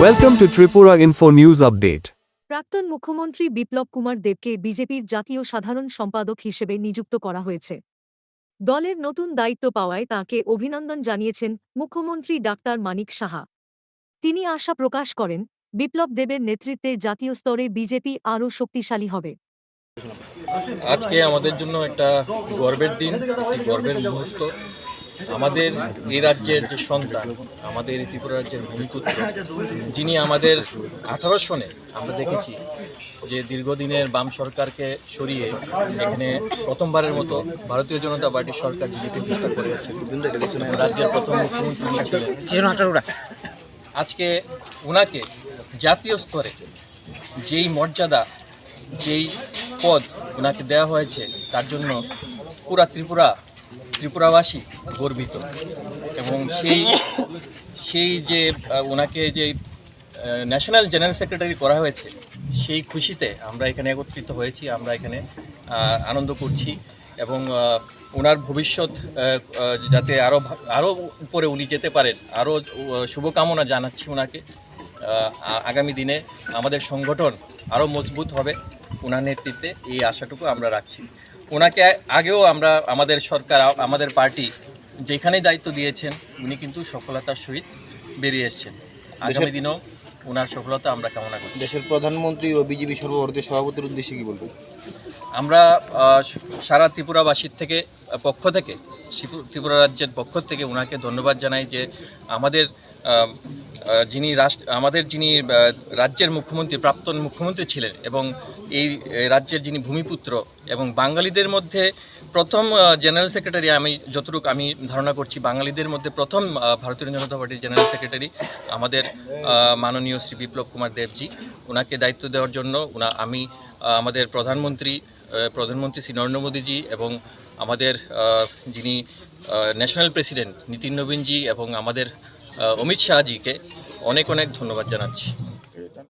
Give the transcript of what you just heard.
Welcome to Tripura Info News Update. প্রাক্তন মুখ্যমন্ত্রী বিপ্লব কুমার দেবকে বিজেপির জাতীয় সাধারণ সম্পাদক হিসেবে নিযুক্ত করা হয়েছে। দলের নতুন দায়িত্ব পাওয়ায় তাঁকে অভিনন্দন জানিয়েছেন মুখ্যমন্ত্রী ডাক্তার মানিক সাহা। তিনি আশা প্রকাশ করেন, বিপ্লব দেবের নেতৃত্বে জাতীয় স্তরে বিজেপি আরও শক্তিশালী হবে। আজকে আমাদের জন্য একটা গর্বের দিন, একটি গর্বের মুহূর্ত। আমাদের এই রাজ্যের যে সন্তান, আমাদের ত্রিপুরা রাজ্যের ভূমিপুত্র, যিনি আমাদের 18 সনে আমরা দেখেছি যে দীর্ঘদিনের বাম সরকারকে সরিয়ে এখানে প্রথমবারের মতো ভারতীয় জনতা পার্টির সরকার যিনি প্রতিষ্ঠা করেছেন, রাজ্যের প্রথম মুখ্যমন্ত্রী ছিলেন। আজকে ওনাকে জাতীয় স্তরে যেই মর্যাদা, যেই পদ ওনাকে দেওয়া হয়েছে, তার জন্য পুরা ত্রিপুরাবাসী গর্বিত। এবং সেই যে ওনাকে যে ন্যাশনাল জেনারেল সেক্রেটারি করা হয়েছে, সেই খুশিতে আমরা এখানে একত্রিত হয়েছি, আমরা এখানে আনন্দ করছি। এবং ওনার ভবিষ্যৎ যাতে আরও উপরে উনি যেতে পারেন, আরও শুভকামনা জানাচ্ছি ওনাকে। আগামী দিনে আমাদের সংগঠন আরও মজবুত হবে ওনার নেতৃত্বে, এই আশাটুকু আমরা রাখছি। ওনাকে আগেও আমাদের সরকার, আমাদের পার্টি যেখানেই দায়িত্ব দিয়েছেন, উনি কিন্তু সফলতার সহিত বেরিয়ে এসেছেন। আগামী দিনেও ওনার সফলতা আমরা কামনা করি। দেশের প্রধানমন্ত্রী ও বিজেপি সর্বভারতীয় সভাপতির উদ্দেশ্যে কি বলবেন? আমরা সারা ত্রিপুরাবাসীর পক্ষ থেকে ত্রিপুরা রাজ্যের পক্ষ থেকে ওনাকে ধন্যবাদ জানাই যে আমাদের যিনি রাজ্যের মুখ্যমন্ত্রী, প্রাক্তন মুখ্যমন্ত্রী ছিলেন, এবং এই রাজ্যের যিনি ভূমিপুত্র এবং বাঙালিদের মধ্যে প্রথম জেনারেল সেক্রেটারি, যতটুকু আমি ধারণা করছি, বাঙালিদের মধ্যে প্রথম ভারতীয় জনতা পার্টির জেনারেল সেক্রেটারি আমাদের মাননীয় শ্রী বিপ্লব কুমার দেবজি। ওনাকে দায়িত্ব দেওয়ার জন্য আমাদের প্রধানমন্ত্রী শ্রী নরেন্দ্র মোদীজি এবং আমাদের যিনি ন্যাশনাল প্রেসিডেন্ট নীতিন নবীনজি এবং আমাদের অমিত শাহজিকে অনেক ধন্যবাদ জানাচ্ছি।